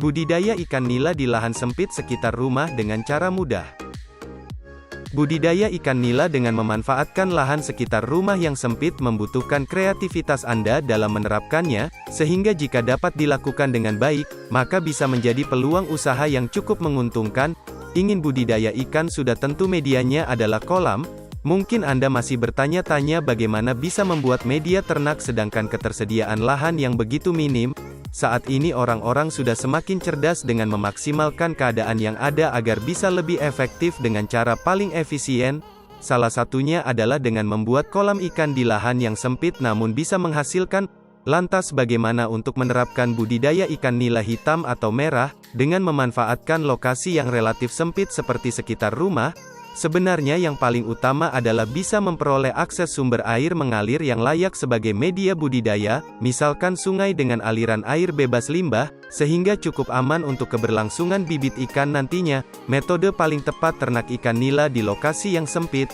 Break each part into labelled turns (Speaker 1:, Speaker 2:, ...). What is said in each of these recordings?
Speaker 1: Budidaya ikan nila di lahan sempit sekitar rumah dengan cara mudah. Budidaya ikan nila dengan memanfaatkan lahan sekitar rumah yang sempit membutuhkan kreativitas Anda dalam menerapkannya, sehingga jika dapat dilakukan dengan baik, maka bisa menjadi peluang usaha yang cukup menguntungkan. Ingin budidaya ikan, sudah tentu medianya adalah kolam. Mungkin Anda masih bertanya-tanya bagaimana bisa membuat media ternak sedangkan ketersediaan lahan yang begitu minim. Saat ini orang-orang sudah semakin cerdas dengan memaksimalkan keadaan yang ada agar bisa lebih efektif dengan cara paling efisien. Salah satunya adalah dengan membuat kolam ikan di lahan yang sempit namun bisa menghasilkan. Lantas bagaimana untuk menerapkan budidaya ikan nila hitam atau merah, dengan memanfaatkan lokasi yang relatif sempit seperti sekitar rumah? Sebenarnya yang paling utama adalah bisa memperoleh akses sumber air mengalir yang layak sebagai media budidaya, misalkan sungai dengan aliran air bebas limbah, sehingga cukup aman untuk keberlangsungan bibit ikan nantinya. Metode paling tepat ternak ikan nila di lokasi yang sempit.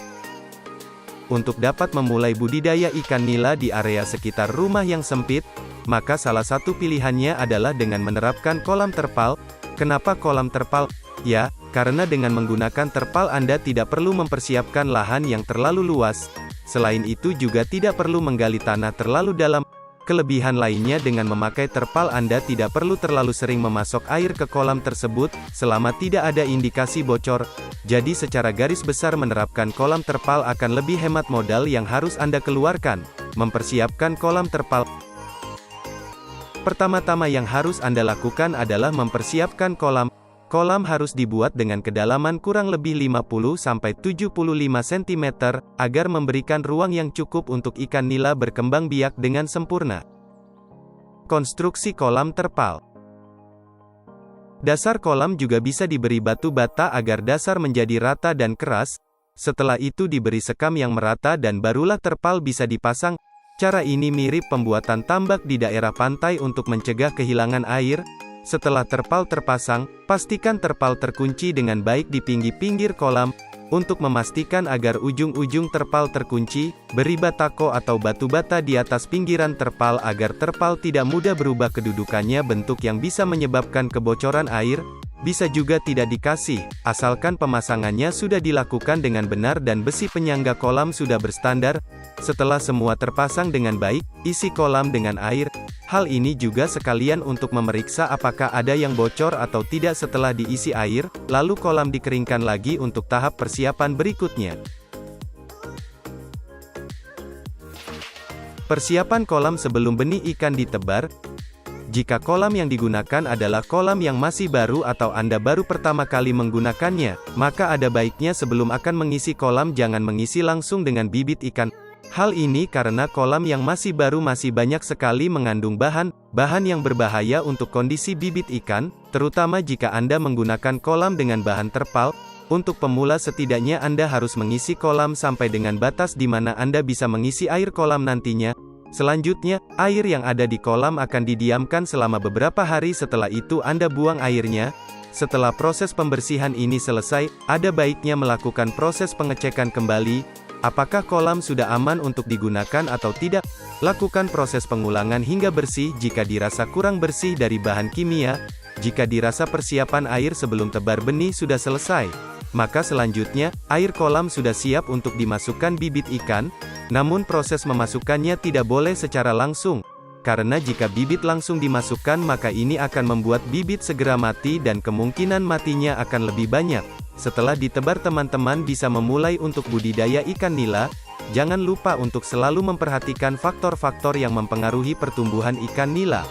Speaker 1: Untuk dapat memulai budidaya ikan nila di area sekitar rumah yang sempit, maka salah satu pilihannya adalah dengan menerapkan kolam terpal. Kenapa kolam terpal? Ya, karena dengan menggunakan terpal Anda tidak perlu mempersiapkan lahan yang terlalu luas. Selain itu juga tidak perlu menggali tanah terlalu dalam. Kelebihan lainnya dengan memakai terpal Anda tidak perlu terlalu sering memasok air ke kolam tersebut, selama tidak ada indikasi bocor. Jadi secara garis besar menerapkan kolam terpal akan lebih hemat modal yang harus Anda keluarkan. Mempersiapkan kolam terpal. Pertama-tama yang harus Anda lakukan adalah mempersiapkan kolam. Kolam harus dibuat dengan kedalaman kurang lebih 50-75 cm, agar memberikan ruang yang cukup untuk ikan nila berkembang biak dengan sempurna. Konstruksi kolam terpal. Dasar kolam juga bisa diberi batu bata agar dasar menjadi rata dan keras. Setelah itu diberi sekam yang merata dan barulah terpal bisa dipasang. Cara ini mirip pembuatan tambak di daerah pantai untuk mencegah kehilangan air. Setelah terpal terpasang, pastikan terpal terkunci dengan baik di pinggir-pinggir kolam. Untuk memastikan agar ujung-ujung terpal terkunci, beri batako atau batu bata di atas pinggiran terpal agar terpal tidak mudah berubah kedudukannya bentuk yang bisa menyebabkan kebocoran air. Bisa juga tidak dikasih, asalkan pemasangannya sudah dilakukan dengan benar dan besi penyangga kolam sudah berstandar. Setelah semua terpasang dengan baik, isi kolam dengan air. Hal ini juga sekalian untuk memeriksa apakah ada yang bocor atau tidak setelah diisi air, lalu kolam dikeringkan lagi untuk tahap persiapan berikutnya. Persiapan kolam sebelum benih ikan ditebar. Jika kolam yang digunakan adalah kolam yang masih baru atau Anda baru pertama kali menggunakannya, maka ada baiknya sebelum akan mengisi kolam jangan mengisi langsung dengan bibit ikan. Hal ini karena kolam yang masih baru masih banyak sekali mengandung bahan yang berbahaya untuk kondisi bibit ikan, terutama jika Anda menggunakan kolam dengan bahan terpal. Untuk pemula setidaknya Anda harus mengisi kolam sampai dengan batas di mana Anda bisa mengisi air kolam nantinya. Selanjutnya, air yang ada di kolam akan didiamkan selama beberapa hari, setelah itu Anda buang airnya. Setelah proses pembersihan ini selesai, ada baiknya melakukan proses pengecekan kembali. Apakah kolam sudah aman untuk digunakan atau tidak? Lakukan proses pengulangan hingga bersih jika dirasa kurang bersih dari bahan kimia. Jika dirasa persiapan air sebelum tebar benih sudah selesai, maka selanjutnya, air kolam sudah siap untuk dimasukkan bibit ikan. Namun proses memasukkannya tidak boleh secara langsung, karena jika bibit langsung dimasukkan maka ini akan membuat bibit segera mati dan kemungkinan matinya akan lebih banyak. Setelah ditebar teman-teman bisa memulai untuk budidaya ikan nila. Jangan lupa untuk selalu memperhatikan faktor-faktor yang mempengaruhi pertumbuhan ikan nila.